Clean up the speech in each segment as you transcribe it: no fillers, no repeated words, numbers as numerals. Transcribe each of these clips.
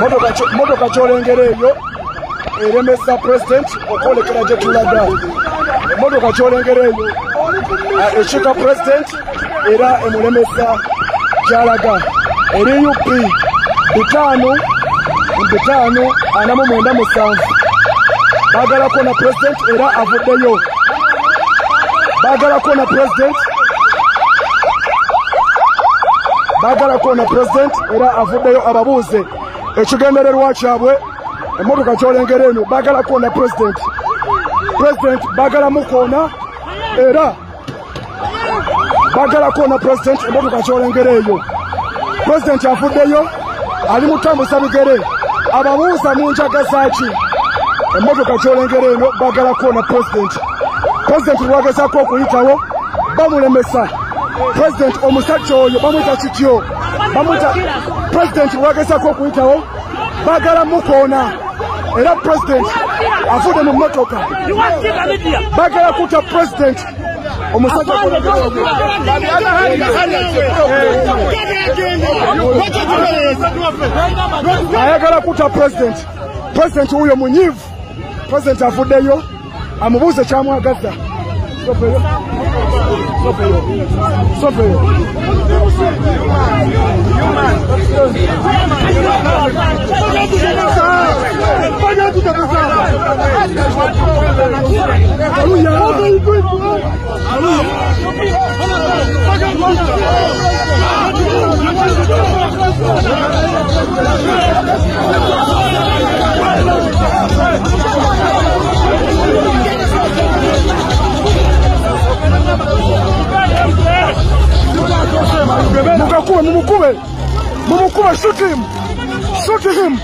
motoka kyolengera eyo eremesa president okwolekera gye tulaga. Motoka kyolengera eyo ekika president era emulemesa gyalaga. Eri UP 5-4-7 bagalako na president era avuddeyo. Bagalako na president era avuddeyo ababuuze ekigendererwa kyabwe. Emotoka kyolengera eno bagalako na president bagala mukoona era bagalako na president. Emotoka kyolengera eyo president avuddeyo ali mutambuza bigere ababuuza mu njagaza ki. Emotoka kyolengera eno bagalako na president lwagezaako okuyitawo bamulemesa. President omusajja oyo bamwita kityo, bamwita president lwagezaako okuyitawo bagala mukoona era president afudde mu motoka bagala kuta president omusajja ayagala kuta president huyo munyivu. President afuddeyo amubuuze kyamwagaza. Mumukube, shoot him!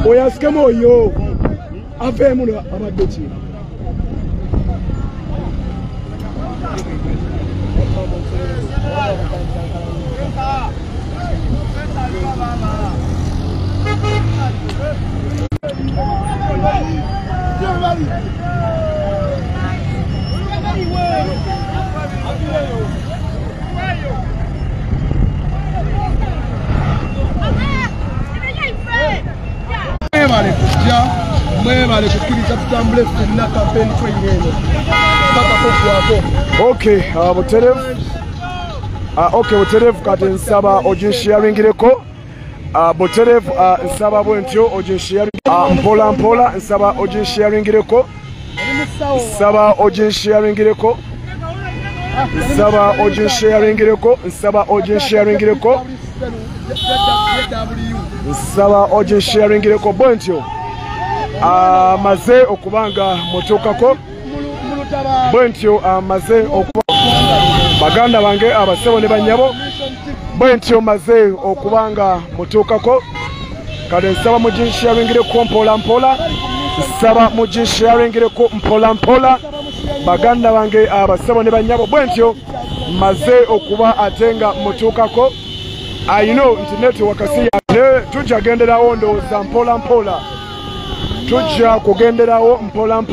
Oyaskemo yo ave muno abadochi Okay, Buterevu kati nsaba oginsharingireko. Buterevu nsaba bwentyo oginsharingireko. Mpola nsaba oginsharingireko. Nsaba oginsharingireko. Bwentyo amaze okubanga mutuukako. Bwentyo amaze okubanga baganda bange abasebo ne banyabo. Bwentyo maze okubanga mutuukako. Kale nsaba muginsharingireko mpola. Nsaba muginsharingireko mpola. Baganda bange abasebo ne banyabo. Bwentyo maze okuba atenga mutuukako. I know nti wakasi tujja genderawo ndowooza mpola. Tujja kugenderawo mpola.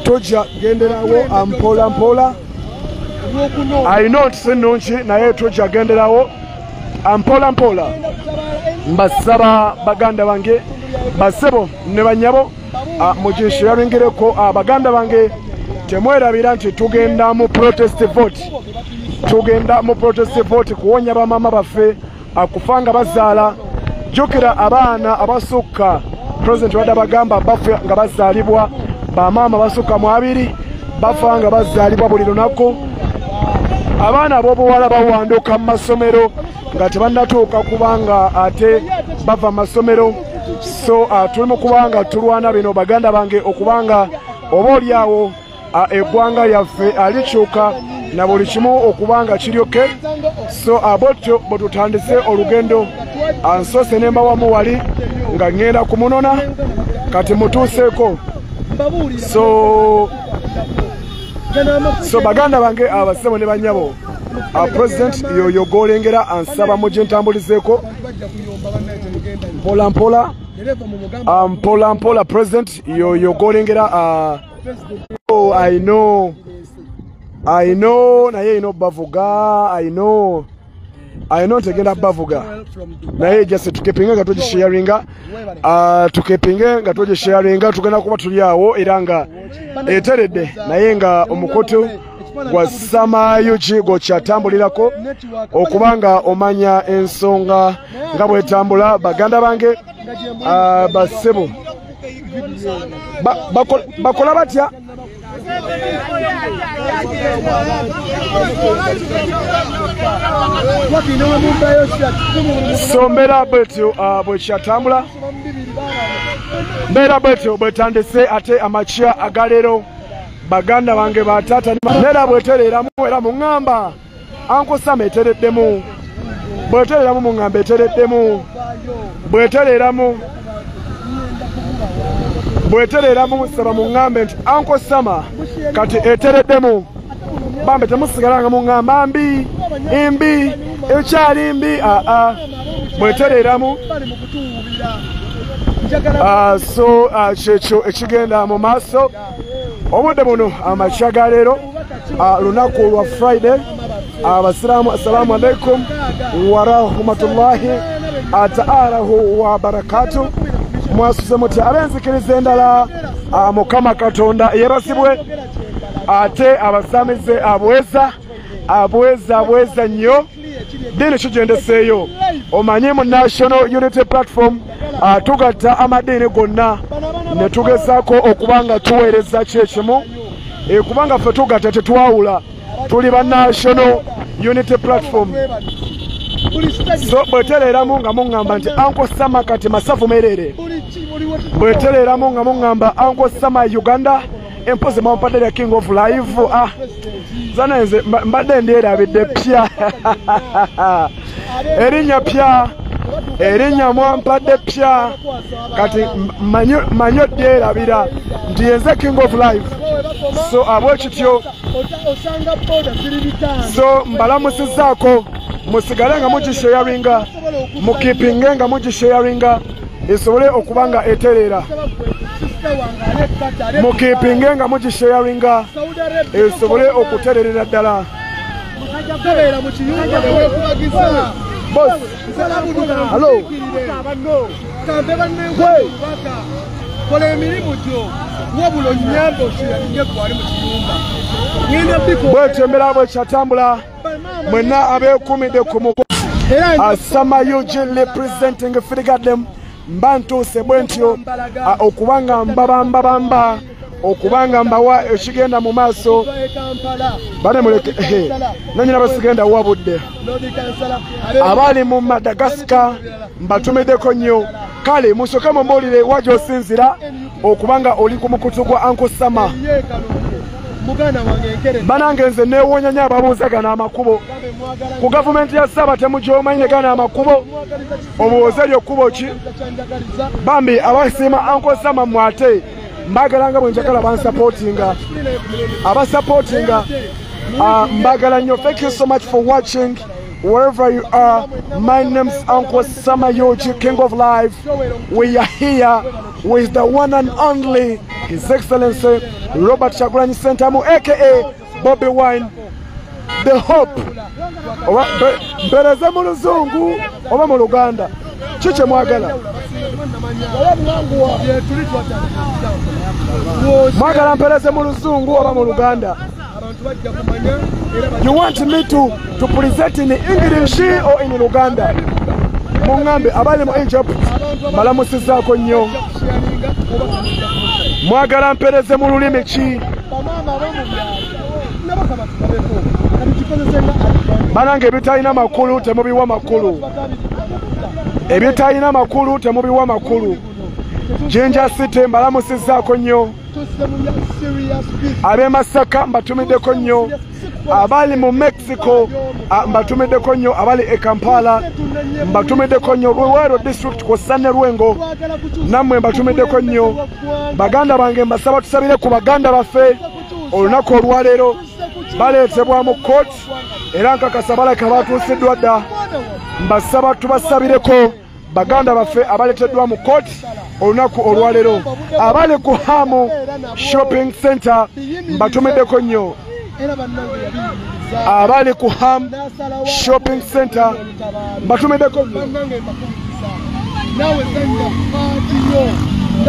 Tujja genderawo mpola. I know nti sinungi naye tujja genderawo mpola. Mbasaba baganda bange basebo ne banyabo muginsharingireko. Baganda bange temwerabira nti tugenda mu protest vote kuwonya bamama baffe akufanga bazaala. Jukira abaana abasukka president wadde bagamba bafe nga bazaalibwa bamama basukka mu 2 bafa nga bazaalibwa buli lunaku. Abaana ab'obuwala bawanduka mu masomero nga tebannatuuka kubanga ate bava mu masomero. So tuli mu kubanga tulwana bino baganda bange okubanga oboolyawo eggwanga lyaffe alikyuka na buli kimu okubanga kiryoke. So bwetyo bwe tutandise olugendo ansoose ne mbawamu wali nga ngenda kumunona kati mutuuseeko. So So baganda bange abasebo ne banyabo. President yoyo golengera ansaba muje ntambulizeko. Mpola mpola president yoyo golengera oh I know naye ino bavuga I know tegenda bavuga naye just tukepinga nga toje sharinga tukepinga toje sharinga tugenda kuba tuliawo eranga eteredde naye nga omukoto gwa Samayoji go kyatambulirako okubanga omanya ensonga nga bwetambula baganda bange basebo bakola batya so mbera bwetyo bwekyatambula mbera bwetyo bwetandise ate amakia agalero baganda bange batata nera bwetereramu era muŋŋamba ankosama etereddemu bwetereramu muŋŋamba etereddemu bwetereramu saba muŋŋambe nti ankosama kati etereddemu bambe temusigalanga muŋŋamba mbi ekyali mbi bwetereramu so kyekyo ekigenda mu maaso obudde buno amakya ga leero lunaku lwa Friday abasiraamu assalamu alaikum wa rahmatullahi ta'ala wa barakatuh mwasuze muti abenzikiriza endala mukama katonda yeebasibwe ate abasamize abweza nnyo dini kigendeseeyo omanye mu National Unity Platform tugatta amadini gonna ne tugezaako okubanga tuweereza kyekimu kubanga ffe tugatta tetwawula tuli ba National Unity Platform so bwetereramu nga muŋŋamba nti ankosama kati masafu merere bwetereramu nga muŋŋamba ankosama Uganda empozi mwampadde lya King of Live zanenze mbadde ndyerabidde pya erinnya mwampadde pya kati manyo dyerabira nti yenze King of Live so abwekityo so mbalamusizaako musigale nga mugisharinga mukipinge nga mugisharinga esobole okubanga eterera mukipinge nga mugisharinga esobole okutererera ddala boss hello kola emirimu gyo wabulo nyambo kiyalinye kwali mu kiyumba bwetembera bwekyatambula mwena abekumide ku muko Samayoji representing Firigadem mbantuse bwentyo okubanga mbabamba okubanga mbawa ekigenda mu maaso bane muleke nanyina basigenda wabudde abali mu Madagascar mbatumiddeko nnyo kale musoke mumbuulire wajo osinzira okubanga oli ku mukutu gwa Uncle Sama banange nze neewonya nnyo ababuuzagana amakubo ku gavumenti ya Saba temujomanyine gana amakubo obuwoze lyokkubo ki bambi abasiima Uncle Sama mwate mbagalanga bwe njagala bansupportinga abasupportinga mbagala nnyo. Thank you so much for watching wherever you are. My name's Uncle Samayoji, King of Life. We are here with the one and only His Excellency Robert Kyagulanyi Ssentamu aka Bobby Wine, the Hope. Mpereze mu Luzungu oba mu Luganda kiki mwagala? Mwagala mpereze mu Luzungu oba mu Luganda? You want me to present in English or in Luganda? Mungambe abali mu Egypt mbalamusizaako nnyo. Mwagala mpereze mu lulimi ki? Banange ebitalina makulu temubiwa makulu. Ebitalina makulu temubiwa makulu. Jinja City mbalamusizaako nnyo. Abe Masaka mbatumiddeko nnyo. Abali mu Mexico mbatumiddeko nnyo. Abali e Kampala mbatumiddeko nnyo. Luweero district ku Sane Lwengo nammwe mbatumiddeko nnyo. Baganda bange mbasaba tusabire ku baganda baffe olunaku olwaleero baleetebwa mu kooti era nkakasa balaka batuusiddwa dda. Mbasaba tubasabireko baganda baffe abaleeteddwa mu kooti olunaku olwaleero. Abali ku Hamu Shopping Center mbatumiddeko nnyo. Abali ku Hamu Shopping Center mbatumiddeko nnyo.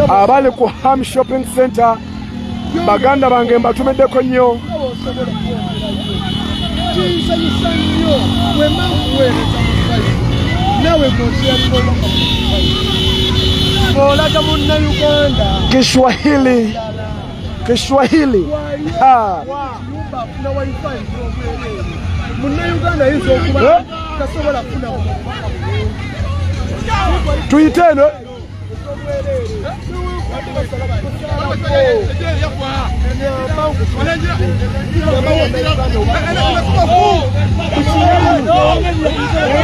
Abali ku Hamu Shopping Center baganda bange mbatumiddeko nnyo. Kiswahili. Kiswahili. Tuiteno.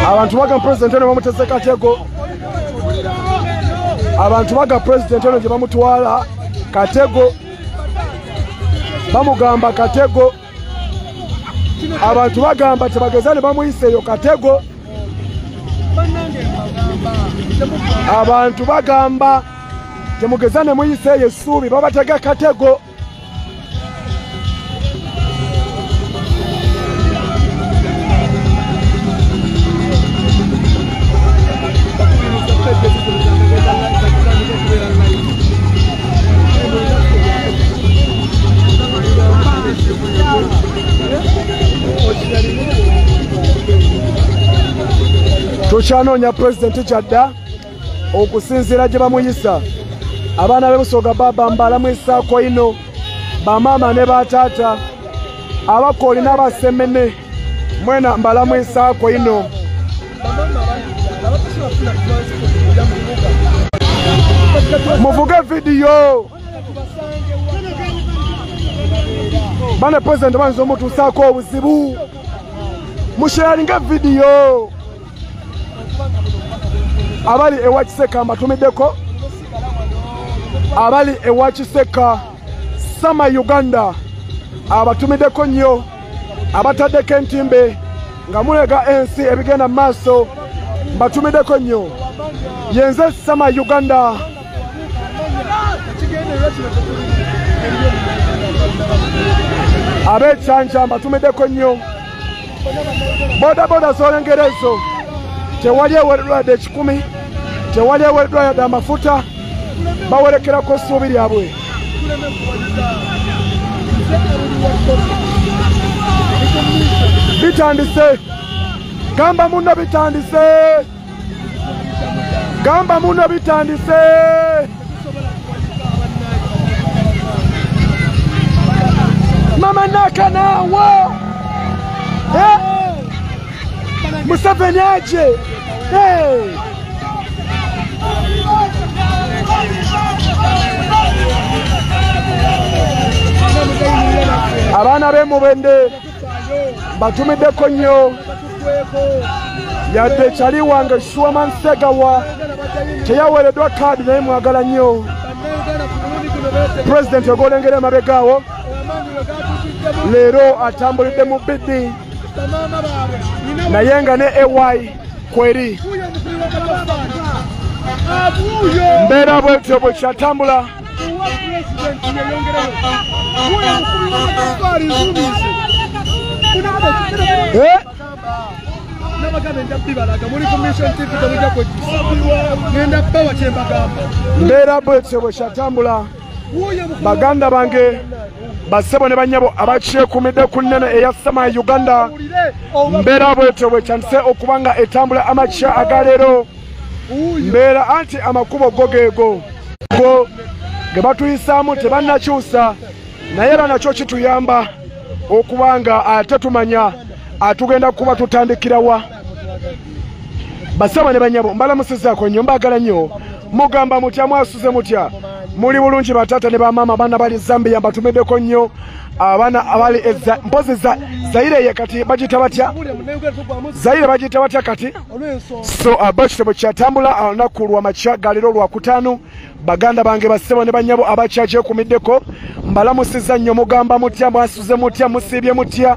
Abantu baga president ono bamutese Katego. Abantu baga president ono gye bamutwala Katego. Bamugamba Katego. Abantu bagamba tebagezane bamuyiseeyo Katego. Abantu bagamba temugezane muyiseeyo essuubi babatega Katego. Tukyanoonya president kyadda okusinziira gye bamuyisa. Abaana b'Ebusoga baba mbalamu esaako ino, bamaama ne bataata, abakooli n'abasemene mwena mbalamu esaako ino. Muvuge video. Bana president banzo mutusaako obuzibu. Musharinga video. Abali ewa Kiseka mbatumiddeko. Abali ewa Kiseka Sama Uganda abatumiddeko nnyo. Abataddeko entimbe nga mulega ensi ebigenda maaso mbatumiddeko nnyo. Yenze Sama Uganda. Abechanja mbatumiddeko nnyo. Boda boda zolengerezo tewali eweddwa yadde 10, tewali eweddwa yadde amafuta, bawerekerako essuubi lyabwe. Bitandise. Gamba muno bitandise. Gamba muno bitandise. Mama nakanawo. Museveni aje. Abaana b'Emubende batumiddeko nnyo. Yadde kyali wange Shuaman Segawa teyaweereddwa kaadi naye mwagala nnyo. President ogolengera emabegaawo leero atambulidde mu biddi naye nga ne AY kweri. Mbeera bwetyo bwe kyatambula. Mbeera bwetyo bwe kyatambula. Baganda bange basebo ne banyabo abakyekuumidde ku nnene eya Sama Uganda. Mbeera bwetyo bwe kyandise okubanga etambula amakya agaleero. Mbeera anti amakubo go geego go ge batuyisaamu tebannakyusa naye era nakyo kituyamba okubanga ate tumanya atugenda kuba tutandikirawa. Basaba ne banyabo mbalamusizaako nnyo, mbagala nnyo. Mugamba mutya, mwasuze mutya? Muli bulungi bataata ne bamaama, baana bali Zambia mbatumiddeko nnyo. abaana abali mpozi Zaire ye kati bagita batya Zaire bagita batya kati so abakitabo kyatambula olunaku lwa makya galiro lwa kutaano baganda bange basebo ne banyabo abakyaje kumiddeko mbalamusiza nnyo mugamba mutya mwasuze mutya musibye mutya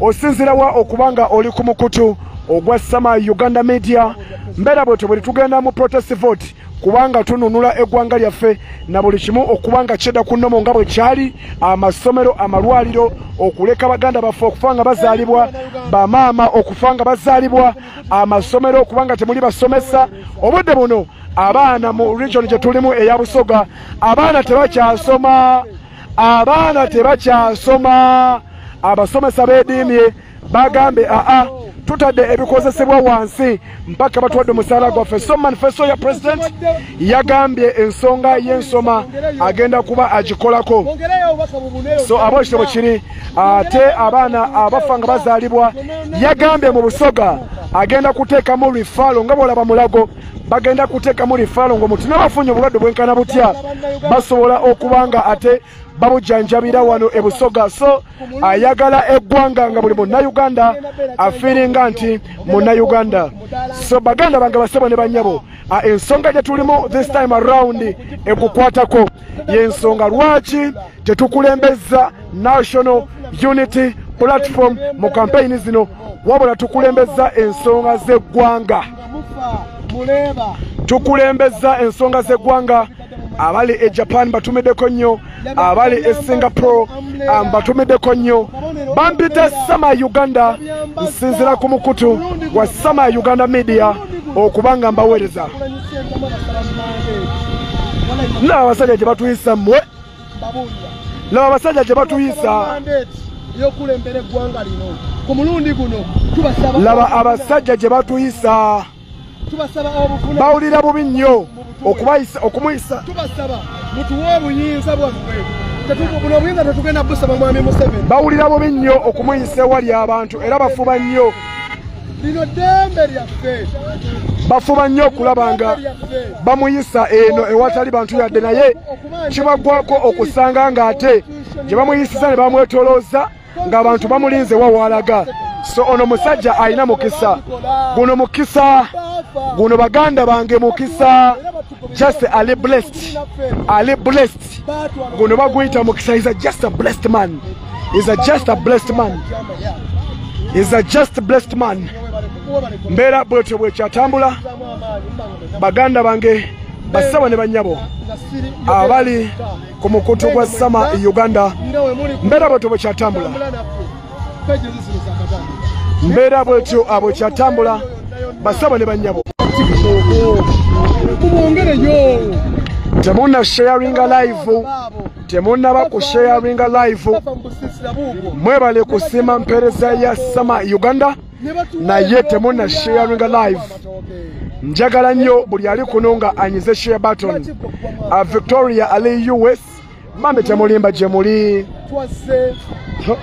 osinzirawa okubanga oli ku mukutu ogwa Sama Uganda Media mbera bwe tubuli tugenda mu protest vote kubanga tununula eggwanga lyaffe na buli kimu okubanga kyedda ku nnomo nga bwe kyali amasomero amalwaliro okuleka baganda baffe okufanga bazaalibwa bamaama okufanga bazaalibwa amasomero okubanga temuli basomesa obudde buno abaana mu region gye tulimu eya Busoga abaana tebakyasoma abasomesa beediimye bagambe tutadde ebikozesebwa wansi mpaka batuwadde omusaala gwaffe so manifesto ya president yagambye ensonga y'ensoma agenda kuba agikolako so abakitabo kiri ate abaana abafa nga bazaalibwa yagambye mu Busoga agenda kuteekamu rifalo nga bwolaba mulago bagenda kuteekamu rifalo ng'omuntu n'abafunye obulwadde bwenkana butya basobola okubanga ate babujjanjabira wano e Busoga so ayagala eggwanga nga buli munnayuganda afiiringa nti munnayuganda so baganda bange basebo ne banyabo ensonga gye tulimu this time around ekukwatako y'ensonga lwaki tetukulembeza national unity platform mu campaign zino wabula tukulembeza ensonga z'eggwanga abali e Japan batumiddeko nnyo abali e Singapore batumiddeko nnyo bampita Sama Uganda nsinzira ku mukutu wa Sama Uganda Media okubanga mbaweereza laba abasajja gye batuyisa mmwe laba abasajja gye batuyisa yokulembera eggwanga lino ku mulundi guno tubasaba laba abasajja gye batuyisa bawulira bubi nnyo okumuyisa tubasaba mutuwe obuyinza bwaffe buno obuyinza tetugenda busaba mwami Museveni bawulira bubi nnyo okumuyisa ewali abantu era bafuba nnyo lino ddembe lyaffe bafuba nnyo okulabanga bamuyisa eno ewatali bantu yadde naye kibagwako okusanga ng'ate gye bamuyisiza ne bamwetolooza ng'abantu bamulinze wawaalaga so ono musajja alina mukisa guno baganda bange mukisa just ali blessed guno baguyita mukisa is a just a blessed man mbeera bwetyo bwekyatambula baganda bange basaba ne banyabo abali ku mukutu gwa Sama Uganda mbeera bwetyo bwekyatambula basaba ne banyabo temuna sharinga live temunaba ku sharinga live mwebale kusima mpereza ya Sama Uganda naye temuna sharinga live njagala nnyo buli ali kuno nga anyize share button Victoria ali US mambe temulimba gye muli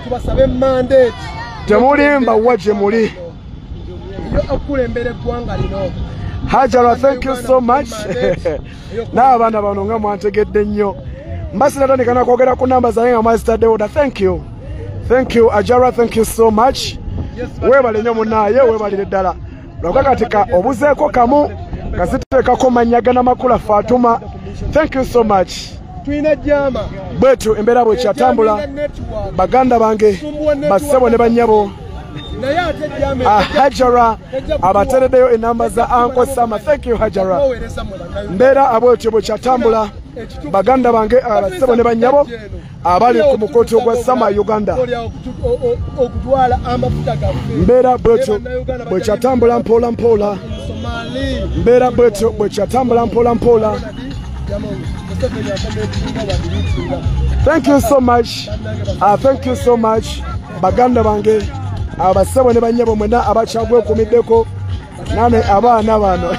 tubasabe mandate temulimba wa gye muli okulembera eggwanga lino Hajara, thank you so much. N'abaana bano nga mwantegedde nnyo mbasira tandikana kwogera ku namba zange nga Master Deuda. Thank you Ajara, thank you so much. Weebale nnyo munaaye weebalire ddala lwakakatika obuzeeko kamu kasiteekako manyagana makula Fatuma. Thank you so much. Twina jama bwetu embeera bwekyatambula baganda bange basebo ne banyabo Hajara abatereddeyo enamba za Uncle Sama. Thank you Hajara. Mbeera abwetyo bwekyatambula baganda bange abasebo ne banyabo abali ku mukoto gwa Sama Uganda mbeera bwetyo bwekyatambula mpola mpola mbeera bwetyo bwekyatambula mpola mpola. Thank you so much baganda bange abasebo ne banyabo mwena abakyagwe kumiddeko nane abaana bano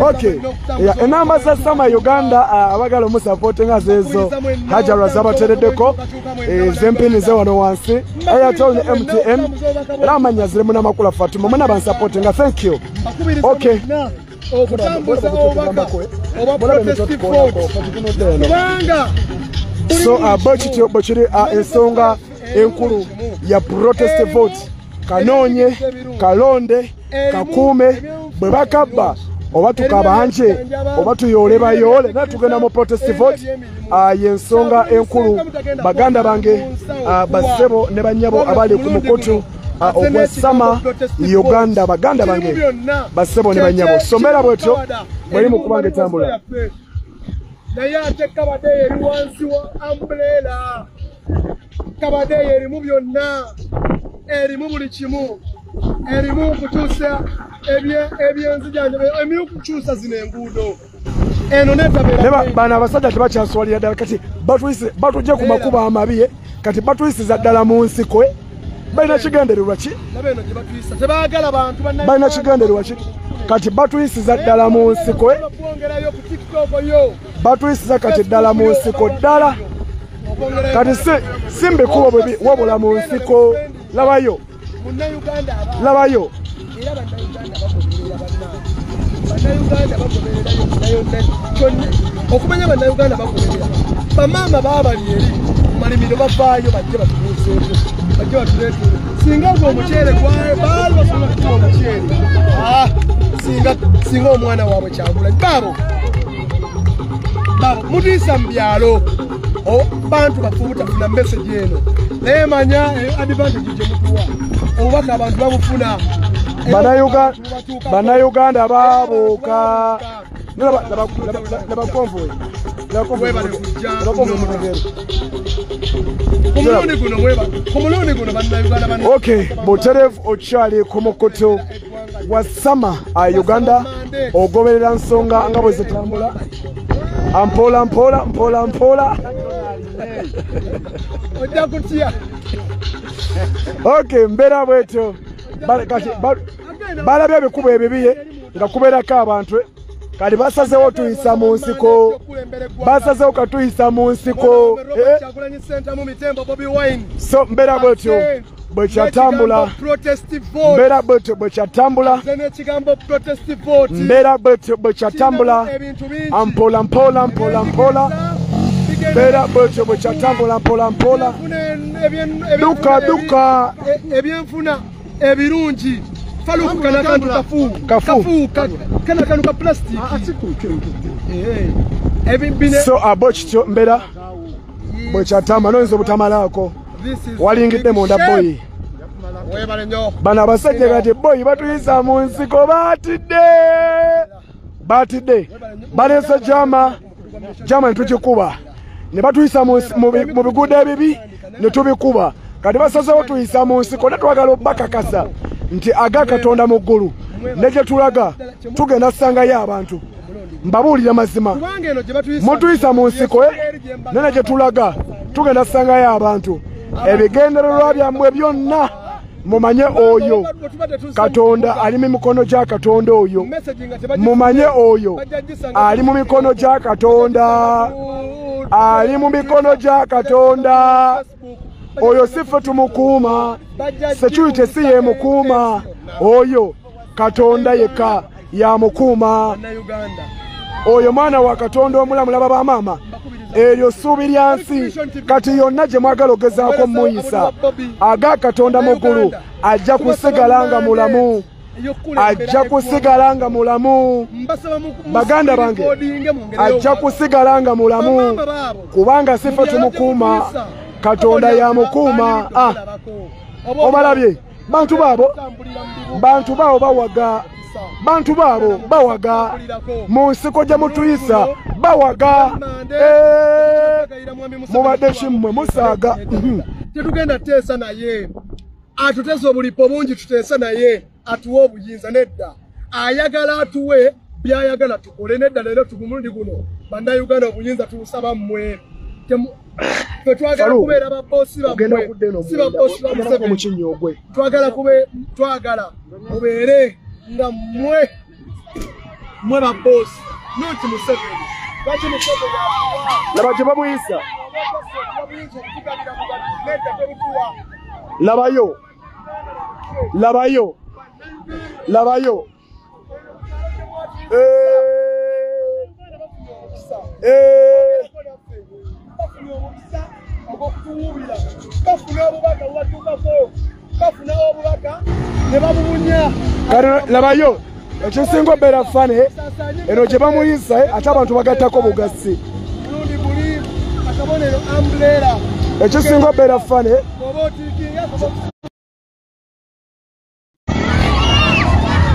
okay enamba za Sama Uganda abagala omusupport nga zezo Hajara zabatereddeko zempini ze wano wansi Airtel ne MTN era amanya zire muna makula Fatuma mwena bansupport nga thank you. Okay okutambuza obubaka oba protest vote kubanga So bochityo bochiri ensonga enkulu ya protest vote kanonye kalonde kakume bwe bakabba oba tukabanje oba tuyole bayole natugenda mu protest vote yensonga enkulu baganda bange basebo ne banyabo abali ku mukutu ogwasama Uganda baganda bange basebo ne banyabo somera bwetyo mwali mukubanga etambula naye ate kabadde eri wansi wa umbrella kabadde erimu byonna erimu buli kimu erimu kukyusa ebyenzijanjabe erimu kukyusa zino enguudo eno netabera bana abasajja tebakyaswalira ddala kati batujje ku makuba amabi kati batuyisiza ddala mu nsiko balina kigendererwa ki tebaagala bantu balina kigendererwa ki kati batuyisiza ddala mu nsiko batuyisiza kati ddala mu nsiko ddala kati si mbikubo bwebi wabula mu nsiko labayo labayo okumanya bannayuganda bagoberera bamaama baabali eri malimiro bavaayo bajje batubuuzeeko bajje batuleetere singa gwe omuceere baali basobola kutuwa omuceere singa omwana waabwe kyagula baabo mutiisa mu byalo bantu bafe obutafuna meseji eno naye manya advantage gye mutuwa obubaka abantu babufuna bannayuganda baabuuka nabakonvoyi okay Buterevu okyali ku mukutu wa sama Uganda ogoberera nsonga nga bwe zitambula ampola mpola mpola mpola ojja kutya okay mbera bwetyo balabye ebikubo ebibiye nga kubeerako abantu kati basazeewo tuyisa mu nsiko basazeewo katuyisa mu nsiko so mbeera bwetyo bwekyatambula mbeera bwetyo bwekyatambula mbeera bwetyo bwekyatambula ampola mpola mpola mpola mbeera bwetyo bwekyatambula mpola mpola duka duka ebyenfuna ebirungi faluku kana kantu kafu kana kantu ka plastic so abochityo mbeera bwekyatambula noyinza obutamalaako walingidde munda boyi bano abasajja kati boyi batuyisa mu nsiko batidde baleese jama netugikuba ne batuyisa mu biguudo ebibi ne tubikuba kati basazeewo tuyisa mu nsiko ne twagala obbakakasa nti aga Katonda mu ggulu ne gye tulaga tugenda ssangayo abantu mbabuulira mazima mutuyisa mu nsiko nene gye tulaga tugenda ssangayo abantu ebigendererwa byammwe byonna mumanye oyo Katonda ali mu mikono gya Katonda oyo mumanye oyo ali mu mikono gya Katonda ali mu mikono gya Katonda oyo sife tumukuuma security si ye mukuuma oyo Katonda yekka yamukuuma oyo mwana wa Katonda omulamu laba bamaama eryo ssuubi lya nsi kati yonna gye mwagala ogezaako muyisa aga Katonda mu ggulu ajja kusigala nga mulamu ajja kusigala nga mulamu baganda bange ajja kusigala nga mulamu kubanga sife tumukuuma Katonda yamukuuma obalabye bantu baabo bawaga mu nsiko gye mutuyisa bawaga mubadde kimmwe musaaga tetugenda teesa naye atuteesa obulipo bungi tuteesa naye atuwa obuyinza nedda ayagala atuwe byayagala tukole nedda leero tugumulundi guno bannayuganda obuyinza tuwusaba mmwe twagala kubeera babosi bammwe si babosi bamuseveni twagala mubeere nga mmwe babosi noti Museveni lwaki Museveni laba gye bamuyisa labayo batuwubira bafuna obubaka bubatuukako bafuna obubaka ne babubunya kale labayo ekisinga obeera fane eno gye bamuyisa ate abantu bagattako bugasi bulundi buli akabonero umbrella ekisinga obeera fane oba otiikinga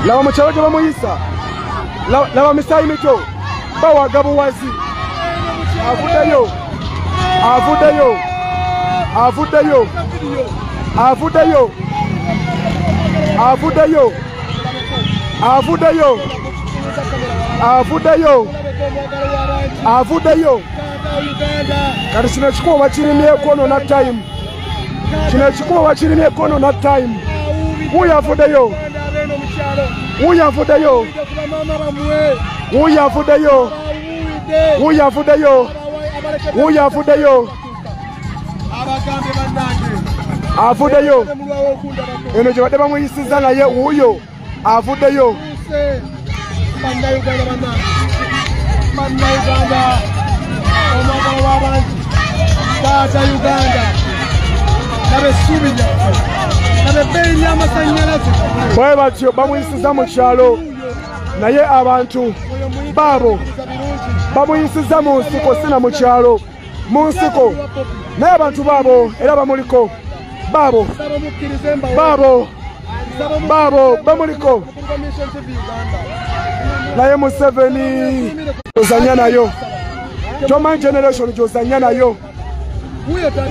laba mu kyalo gye bamuyisa laba misaayi mito bawaga buwazi avuddeyo avuddeyo avuddeyo avuddeyo avuddeyo avuddeyo avuddeyo avuddeyo kati kino ekikuba bakirimyeko no na time kino ekikuba bakirimyeko no na time wuyo avuddeyo wuyo avuddeyo wuyo avuddeyo wuyo avuddeyo wuyo avuddeyo avuddeyo eno gye badde bamuyisiza naye wuyo avuddeyo bannayuganda omwagalo w'abantu taata uganda nabe essuubi lyaffe nabe ebbeeyi ly'amasannyalaze bwe batyo bamuyisiza mu kyalo naye abantu baabo bamuyisiza mu nsiko sina mu kyalo mu nsiko naye abantu baabo era bamuliko baabo baabo baabo bamuliko naye Museveni gyozanya nayo tomanyi generation gyozanya nayo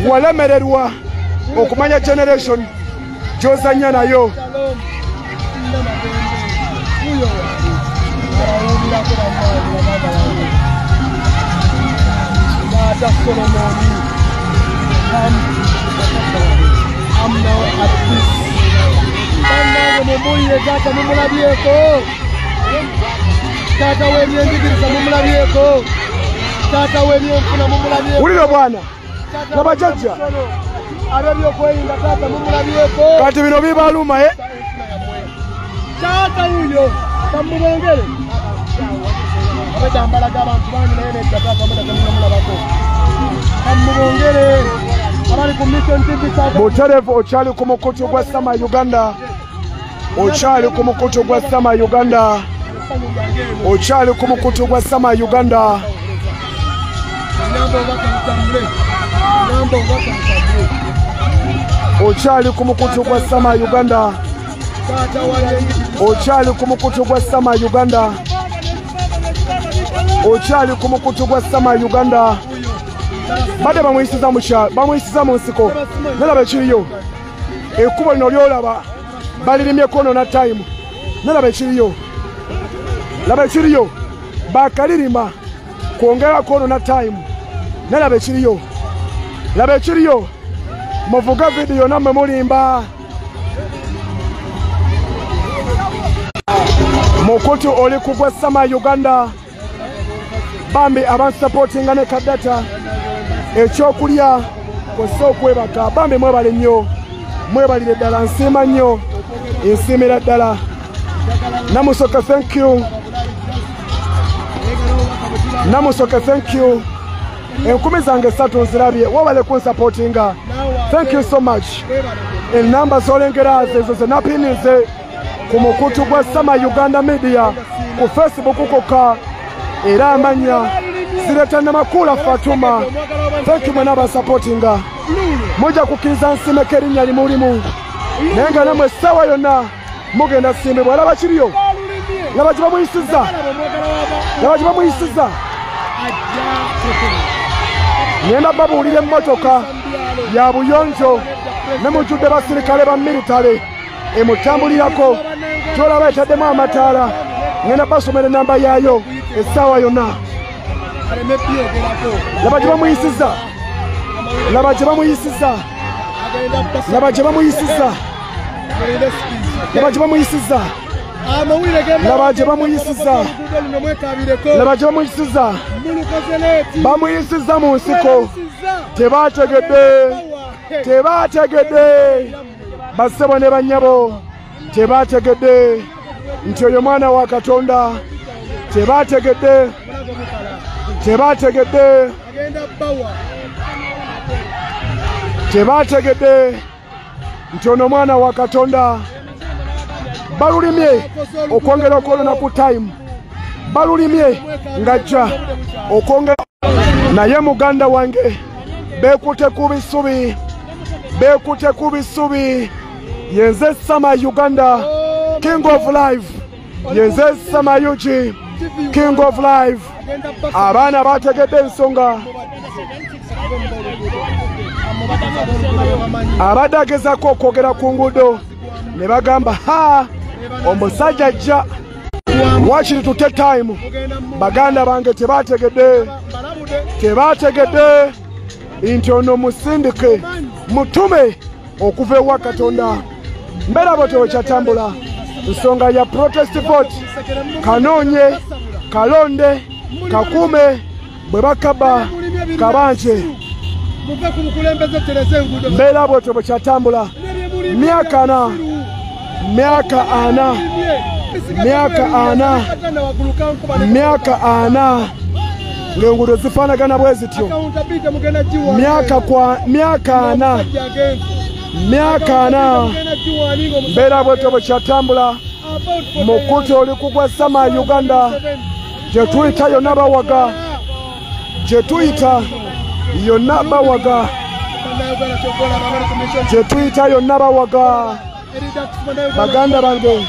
walemererwa okumanya generation gyozanya nayo Tata w'ebyenjigiriza mumulabyeko tata w'ebyenfuna mumulabyeko wulira bwana nabajjajja ab'ebyokwerinda tata mumulabyeko kati bino bibaluma tata wuyo kamubongere abadambalaga abantu bangi naye nedda tata mudagamunamulabako kamubongere abali ku mission tv Buterevu okyali ku mukutu gwa Sama Uganda okyali ku mukutu gwa Sama Uganda okyali ku mukutu gwa Sama Uganda okyali ku mukutu gwa Sama Uganda okyali ku mukutu gwa Sama Uganda okyali ku mukutu gwa Sama Uganda badde bamuyisiza mu nsiko nalaba ekiriyo ekkubo lino lyolaba balirimyeko no na time nalaba ekiriyo laba ekiriyo bakalirima kwongerako no na time nalaba ekiriyo laba ekiriyo muvuga vidiyo nammwe mulimba mukutu oli kugwa Sama Uganda bambi abansupportinga ne kadata ekyokulya kosa okwebaka bambi mwebale nnyo mwebalire ddala nsiima nnyo nsiimira ddala Namusoke thank you Namusoke thank you enkumi zange 3 nzirabye wabale kunsupportinga thank you so much enamba zolengera ezo zenapinize ku mukutu gwa Sama Uganda Media ku Facebook kokka era amanya zireta Namakula Fatuma thank you mwana basupportinga moja kukiza nsimeka erinnya limulimu naye nga namwe essaawa yonna mugenda simbibwa laba kiriyo laba gye bamuyisiza laba gye bamuyisiza ngenda babuulira emmotoka ya buyonjo ne mujjudde basirikale ba militale emutambulirako gyolaba etaddemu amataala ngenda basomera enamba yaayo essaawa yonna laba gye bamuyisiza laba gye bamuyisiza laba gye bamuyisiza laba gye bamuyisiza laba gye bamuyisiza laba gye bamuyisiza bamuyisiza mu nsiko tebategedde tebategedde bassebo ne bannyabo tebategedde nti oyo mwana wa Katonda tebategedde tebategedde tebategedde nti ono mwana wa Katonda balulimye okwongera okwolona ku time balulimye ngajja okwongera naye muganda wange bekute ku bisubi yenze Sama Uganda King of Life yenze Sama Yuji King of Life abaana bategedde ensonga abadde agezaako okwogera ku nguudo ne bagamba omusajja ajja wakiri tute time baganda bange tebategedde nti ono musindike mutume okuva ewa Katonda mbeera bwetyo kyatambula nsonga ya protest vote Kanoonye Kalonde Kakume bwe bakaba Kabanje mbeera bwetyo kyatambula myaka ana ng'enguudo zifaanagana bwe zityo myaka ana mbeera bwetyo kyatambula mukutu oli kugwa Sama Uganda gye tuyita yonna bawaga baganda bange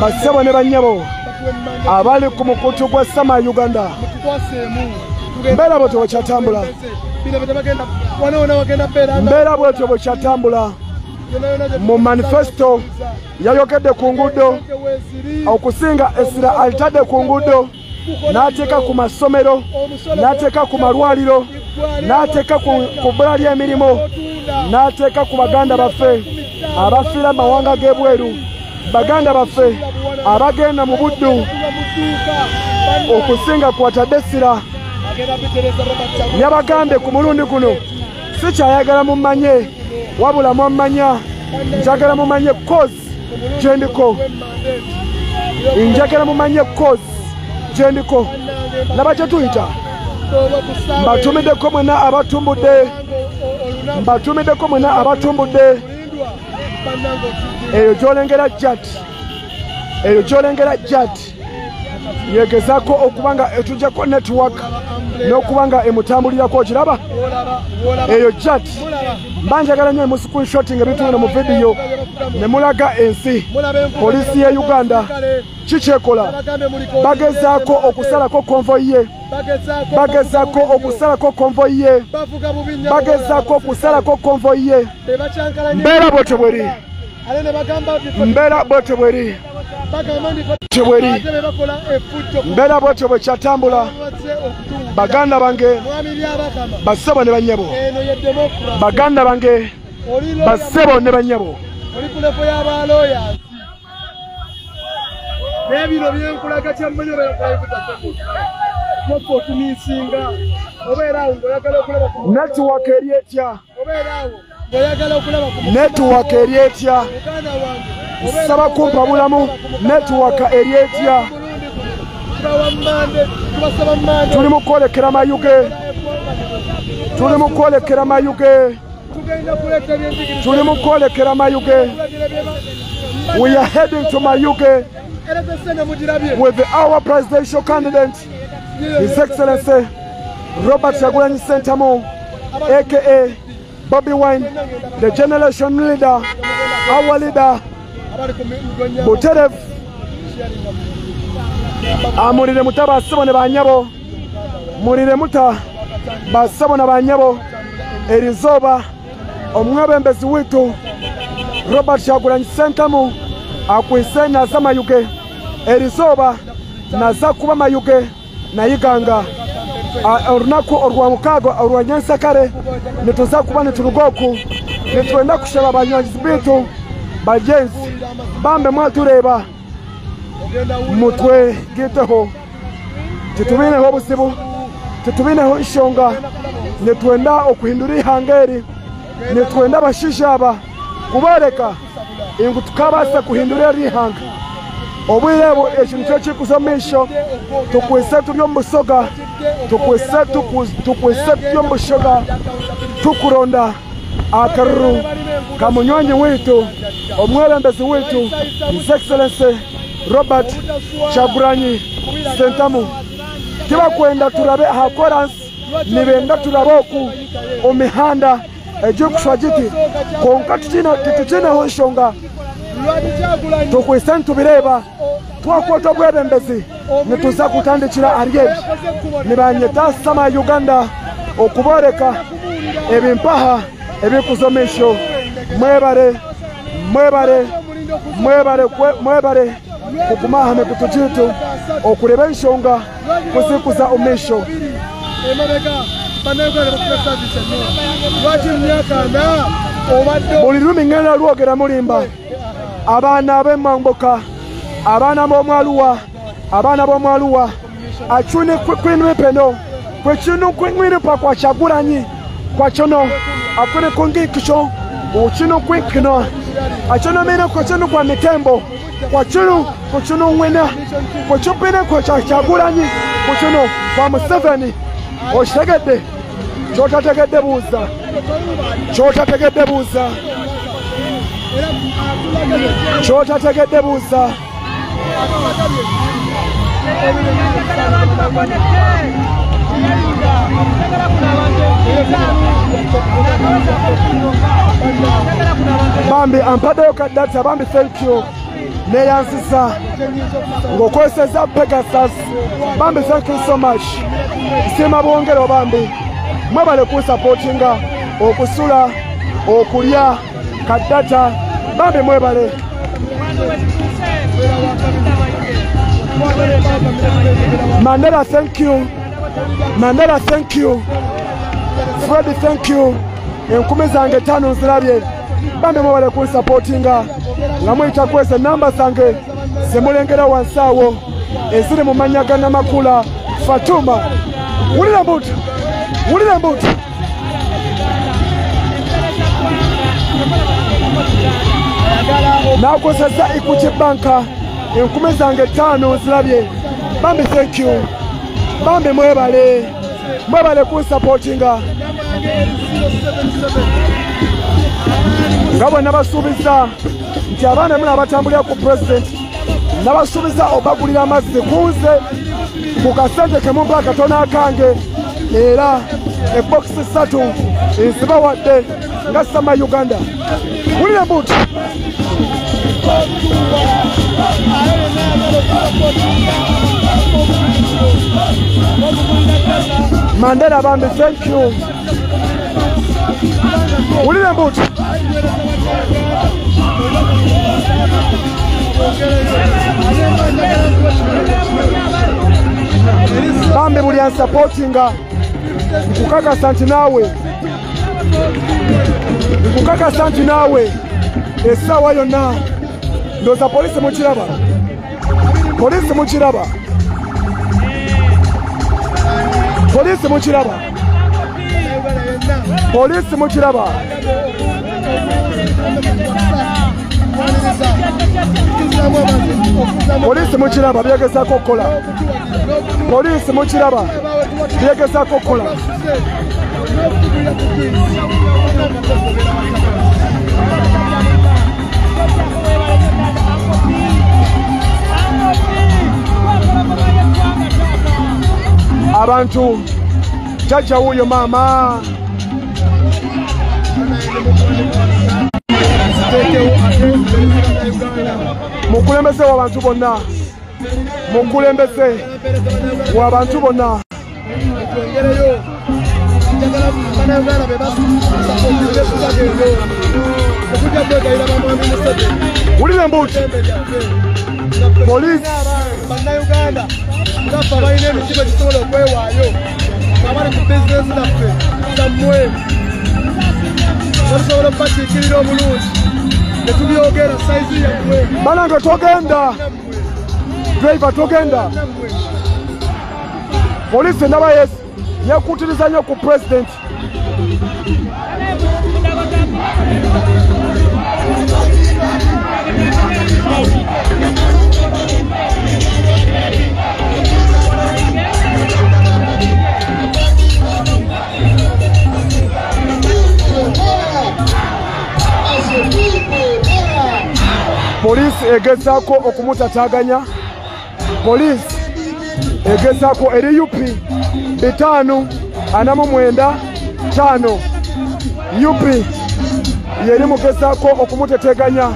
bassebo ne bannyabo abali ku mukutu gwa Sama Uganda mbeera bwetyo kyatambula mu manifesto yayogedde ku nguudo okusinga essira alitadde ku nguudo n'ateeka ku masomero n'ateeka ku malwaliro n'ateeka ku bbula ly'emirimu n'ateeka ku baganda baffe abafiira amawanga g'ebweru baganda baffe abagenda mu buddu okusinga kwatadde essira yabagambye ku mulundi guno sikyayagala mumanye wabula mwamanya njagala mumanye kozi gyendiko laba kye tuyita mbatumiddeko mwena abatumbudde eyo gyolengera jat yegezaako okuba nga etujjako network n'okuba nga emutambulirako okiraba eyo jat banjagala nnyo mu screenshotting ebitunda mu vidiyo ne mulaga ensi poliisi ye Uganda kikyekola bagezaako okusalako konvoyi ye mbeera bwetyo bweri mbeera bwetyo bwe kyatambula baganda bange bassebo ne bannyabo baganda bange bassebo ne bannyabo n'ebiro byenkulaga kyammanyi otumisinga obeeraawo ng'oyagala okulaba ku netiwaka eri etya ng'oyagala okulaba ku netiwaka eri etya saba kumpa bulamu netiwaka eri etya tuli mu kwolekera mayuge we are heading to Mayuge with our presidential candidate, His Excellency Robert Kyagulanyi Ssentamu, aka Bobby Wine, the generation leader, our leader, Buterev, amulire muta bassebo ne banyabo, mulire muta bassebo ne banyabo, erizooba omwebembezi witu Robert Kyagulanyi Ssentamu akwise naza Mayuge erizooba naza kuba Mayuge nayiganga olunaku olwamukaaga olwanyensakale netuza kuba netulugoku netwenda kushaba banywanyizi bitu bajenzi bambe mwatureeba mutwe giteho tetubineho obuzibu tetubineho ensonga netwenda okuhindura ihanga eri netwenda abashisha aba kubereka ingu tukabaasa kuhindura erihanga obwire bwo ekintu kyekikuza omumaisho tukwise turi omu busoga tukwise turi omu bushoga tukuronda akaru kamunywanyi wetu omwelembezi wetu His Excellency Robert Kyagulanyi Ssentamu tibakwenda turabe hakoransi nibenda turaboku omihanda ejokushwa giti konka tukineho ensonga tukwise ntubireba twakwota obwebembezi nituza kutandikira aryeri nibanyeta sama Uganda okuboreka ebimpaha ebikuzomisho mwebare kukumahame kutujitu okureba ensonga kuzikuza omisho buli lumi ngenda lwogera mulimba abaana ab'emamboka abaana b'omwaluwa achune kwinwe peno kwechino kwinwire pa kwa Kyagulanyi kwa chono akune kongikisho uchino kwikino achono mena kwa chono kwa mitembo kwa chono mwena kwa chopena kwa Kyagulanyi kwa chono kwa Museveni oshegede chotategede buza Bambi ampadoka data Bambi thank you neyansisa ngokweseza Pegasus Bambi thank you so much sima bongero Bambi mwabale kusupportinga okusula okulya kadata Bambi mwebale Mandela thank you Freddy thank you enkumi zange 5 nzirabye Bambi mwebale kunsupportinga ngamwita kwese namba zange zemulengera wansawo eziri mu manyaga n'amakula Fatuma wulira mbuto nakozesa Equity Banka enkumi zange 5 nzirabye Bambi thank you Bambi mwebale kunsupportinga ngabo nabasuubiza nti abaana muna abatambulira ku president nabasuubiza obagulira amazzi kunze ku kasente kemumpa akatono akange era ebokisi 3 nzibawadde nga sama Uganda wulira mbuto Mandela Bambi thank you wulira mbuto Bambi buli ansupportinga nkukakasa nti naawe essaawa yonna ndooza polisi mukiraba polisi mukiraba byegezaako okukola abantu jajja wuyo maama mukulembeze w'abantu bonna wulira mbuto polisi bannayuganda ngaffe balina emitiba gisobola okwewaayo abali ku bizinesi naffe zammwe basobola okubatiikirira obulungi netubyogera saizi yammwe banange togenda driver togenda polisi ndaba yekuutiriza nnyo ku president Poliisi egezaako okumutataganya. Poliisi egezaako eri UP 549 UP yeri mugezaako okumuteteganya.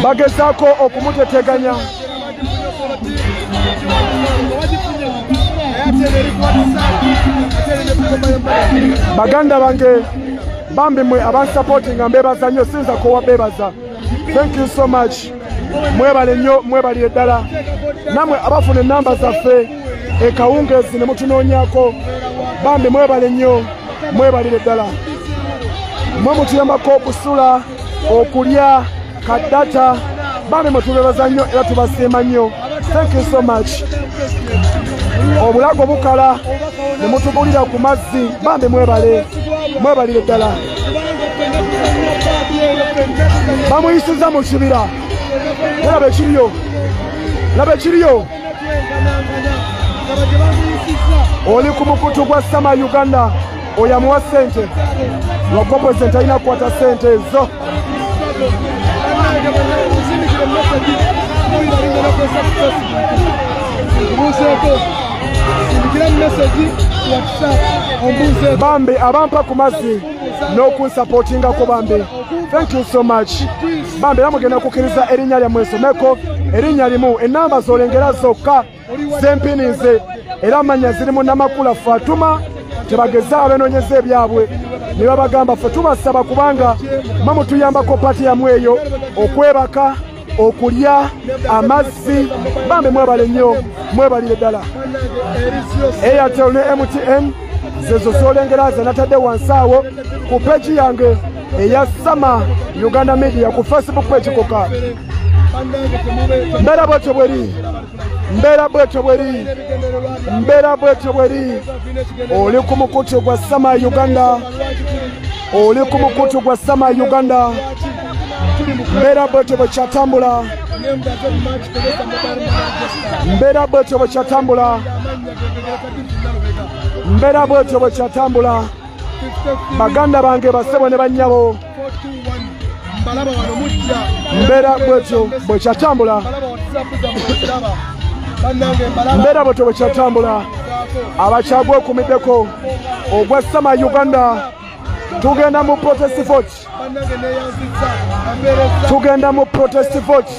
Bagezaako okumuteteganya. Baganda bange bambi mwe abansupportinga mbebaza nnyo sinza kuwa bebaza. Thank you so much. Mwebale nnyo, mwebalire ddala. Namwe abafuna ennamba zaffe ekawungezi ne mutunoonyako bambi mwebale nnyo, mwebalire ddala. Mwe mutuyambako okusula, okulya, kaddata bambi mwetubebaza nnyo era tubasiima nnyo. Thank you so much. Obulago bukala ne mutugulira ku mazzi bambi mwebalire ddala. Bamuyisiza mu kibira. Laba ekiriyo. Laba ekiriyo. Oli ku mukutu gwa Sama Uganda oyamuwa ssente. Lwakwa pulezidenti alina kukwata ssente ezo. Bambi abampa ku mazzi n'okunsupportingako bambi. Thank you so much. Bambi era mugenda kukkiriza erinnya lyammwe esomeko erinnya limu ennamba z'olengera zokka zempinize era amannya zirimu Namakula Fatuma tebageza abenoonyeza ebyabwe ne babagamba ffe tubasaba kubanga mamutuyambako pati yammwe eyo okwebaka okulya amazzi bambi mwebale nnyo mwebalire ddala. Airtel ne MTN zezo z'olengera ze natadde wansi awo ku peji yange eya Sama Uganda Media ku Facebook page koka. Mbera bwetyo bweri. Mbera bwetyo bweri. Mbera bwetyo bweri. Oli ku mukutu gwa Sama Uganda. Oli ku mukutu gwa Sama Uganda. Mbera bwetyo bwekyatambula. Mbera bwetyo bwekyatambula. Mbera bwetyo bwekyatambula. Baganda bange basebo ne bannyabo. Mbera bwetyo bwekyatambula. Mbera bwetyo bwekyatambula. Abakyagwa okumiddeko ogwa Sama Uganda. Tugenda mu protest vote. Tugenda mu protest vote.